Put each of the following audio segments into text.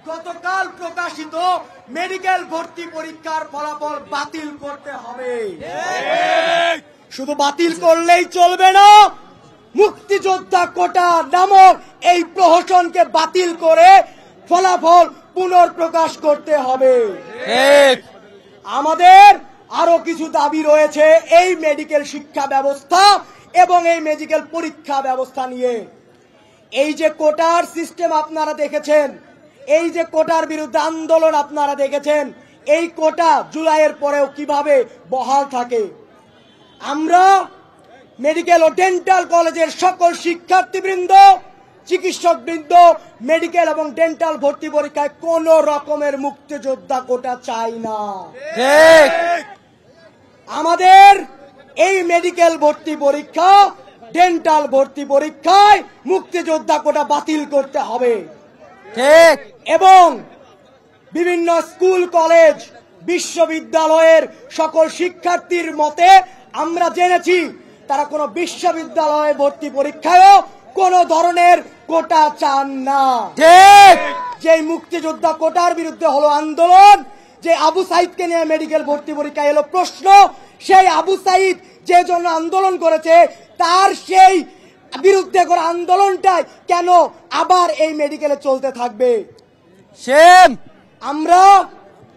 গতকাল প্রকাশিত মেডিকেল ভর্তি পরীক্ষার ফলাফল বাতিল করতে হবে। শুধু বাতিল করলেই চলবে না, মুক্তিযোদ্ধা কোটা নামক এই প্রহসনকে বাতিল করে ফলাফল পুনর্প্রকাশ করতে হবে। আমাদের আরো কিছু দাবি রয়েছে এই মেডিকেল শিক্ষা ব্যবস্থা এবং এই মেডিকেল পরীক্ষা ব্যবস্থা নিয়ে। এই যে কোটার সিস্টেম আপনারা দেখেছেন, এই যে কোটার বিরুদ্ধে আন্দোলন আপনারা দেখেছেন, এই কোটা জুলাইয়ের পরেও কিভাবে বহাল থাকে। আমরা মেডিকেল ও ডেন্টাল কলেজের সকল শিক্ষার্থীবৃন্দ, চিকিৎসকবৃন্দ মেডিকেল এবং ডেন্টাল ভর্তি পরীক্ষায় কোন রকমের মুক্তিযোদ্ধা কোটা চাই না। আমাদের এই মেডিকেল ভর্তি পরীক্ষা, ডেন্টাল ভর্তি পরীক্ষায় মুক্তিযোদ্ধা কোটা বাতিল করতে হবে। এবং বিভিন্ন স্কুল কলেজ বিশ্ববিদ্যালয়ের সকল শিক্ষার্থীর মতে আমরা জেনেছি তারা কোনো বিশ্ববিদ্যালয়ে ভর্তি পরীক্ষায়ও কোন ধরনের কোটা চান না। যে মুক্তিযোদ্ধা কোটার বিরুদ্ধে হলো আন্দোলন, যে আবু সাইদকে নিয়ে মেডিকেল ভর্তি পরীক্ষায় এলো প্রশ্ন, সেই আবু সাইদ যে জন্য আন্দোলন করেছে তার সেই বিরুদ্ধে করা আন্দোলনটাই কেন আবার এই মেডিকেলে চলতে থাকবে? আমরা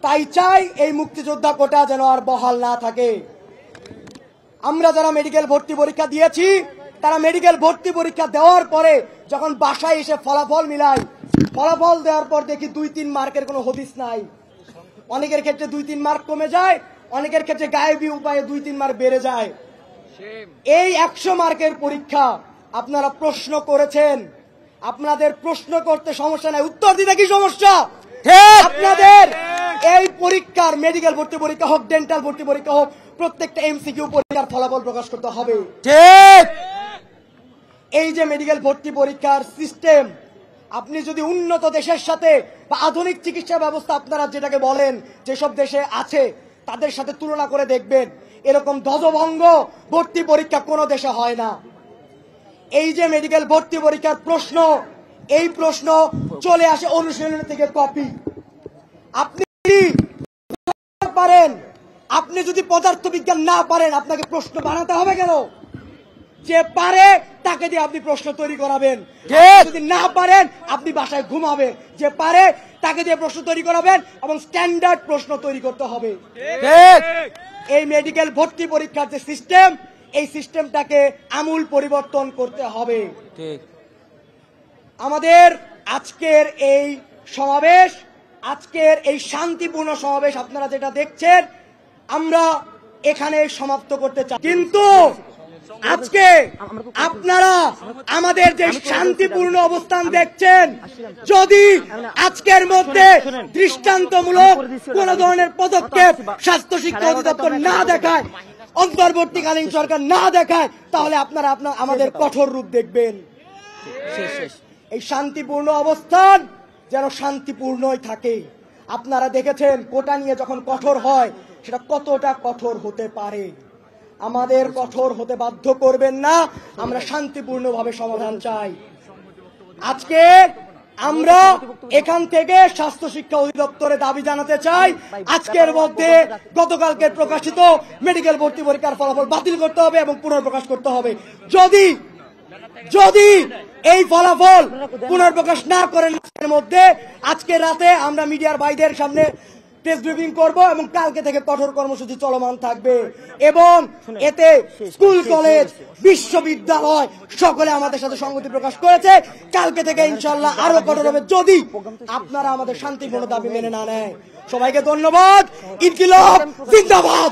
তাই চাই এই মুক্তিযোদ্ধা কোটা যেন আর বহাল না থাকে। আমরা যারা মেডিকেল ভর্তি পরীক্ষা দিয়েছি তারা মেডিকেল ভর্তি পরীক্ষা দেওয়ার পরে যখন বাসায় এসে ফলাফল মিলাই, ফলাফল দেওয়ার পর দেখি 2-3 মার্কের কোনো হদিস নাই। অনেকের ক্ষেত্রে 2-3 মার্ক কমে যায়, অনেকের ক্ষেত্রে গায়েবী উপায়ে 2-3 মার্ক বেড়ে যায়। এই 100 মার্কের পরীক্ষা আপনারা প্রশ্ন করেছেন, আপনাদের প্রশ্ন করতে সমস্যা নাই, উত্তর দিতে কি সমস্যা? আপনাদের এই পরীক্ষার মেডিকেল ভর্তি পরীক্ষা হোক, ডেন্টাল ভর্তি পরীক্ষা হোক, প্রত্যেকটা এমসিকিউ পরীক্ষার ফলাফল প্রকাশ করতে হবে। এই যে মেডিকেল ভর্তি পরীক্ষার সিস্টেম, আপনি যদি উন্নত দেশের সাথে বা আধুনিক চিকিৎসা ব্যবস্থা আপনারা যেটাকে বলেন যেসব দেশে আছে তাদের সাথে তুলনা করে দেখবেন, এরকম ধ্বজভঙ্গ ভর্তি পরীক্ষা কোনো দেশে হয় না। এই যে মেডিকেল ভর্তি পরীক্ষার প্রশ্ন, এই প্রশ্ন চলে আসে অনুশীলন থেকে কপি। আপনি পারেন, আপনি যদি পদার্থবিজ্ঞান না পারেন আপনাকে প্রশ্ন বানাতে হবে কেন? যে পারে তাকে দিয়ে আপনি প্রশ্ন তৈরি করাবেন, যদি না পারেন আপনি বাসায় ঘুমাবেন। যে পারে তাকে দিয়ে প্রশ্ন তৈরি করাবেন এবং স্ট্যান্ডার্ড প্রশ্ন তৈরি করতে হবে। এই মেডিকেল ভর্তি পরীক্ষার যে সিস্টেম, এই সিস্টেমটাকে আমূল পরিবর্তন করতে হবে। আমাদের আজকের এই সমাবেশ, আজকের এই শান্তিপূর্ণ সমাবেশ আপনারা যেটা দেখছেন, আমরা এখানে সমাপ্ত করতে চাই। কিন্তু আজকে আপনারা আমাদের যে শান্তিপূর্ণ অবস্থান দেখছেন, যদি আজকের মধ্যে দৃষ্টান্তমূলক কোন ধরনের পদক্ষেপ স্বাস্থ্য শিক্ষা অধিদপ্তর না দেখায়, অন্তর্বর্তীকালীন সরকার না দেখায়, তাহলে আপনারা আমাদের কঠোর রূপ দেখবেন। এই শান্তিপূর্ণ অবস্থান যেন শান্তিপূর্ণই থাকে। আপনারা দেখেছেন কোটা নিয়ে যখন কঠোর হয় সেটা কতটা কঠোর হতে পারে। আমাদের কঠোর হতে বাধ্য করবেন না, আমরা শান্তিপূর্ণভাবে সমাধান চাই। আজকে আমরা এখান থেকে স্বাস্থ্য শিক্ষা অধিদপ্তরে দাবি জানাতে চাই, আজকের মধ্যে গতকালকে প্রকাশিত মেডিকেল ভর্তি পরীক্ষার ফলাফল বাতিল করতে হবে এবং পুনর্প্রকাশ করতে হবে। যদি এই ফলাফল পুনর্প্রকাশ না করেন এর মধ্যে, আজকে রাতে আমরা মিডিয়ার ভাইদের সামনে প্রেস ব্রিফিং করব এবং কালকে থেকে কঠোর কর্মসূচি চলমান থাকবে। এবং এতে স্কুল কলেজ বিশ্ববিদ্যালয় সকলে আমাদের সাথে সংগতি প্রকাশ করেছে। কালকে থেকে ইনশাআল্লাহ আরো কঠোর হবে যদি আপনারা আমাদের শান্তিপূর্ণ দাবি মেনে না নেয়। সবাইকে ধন্যবাদ। ইনকিলাব জিন্দাবাদ।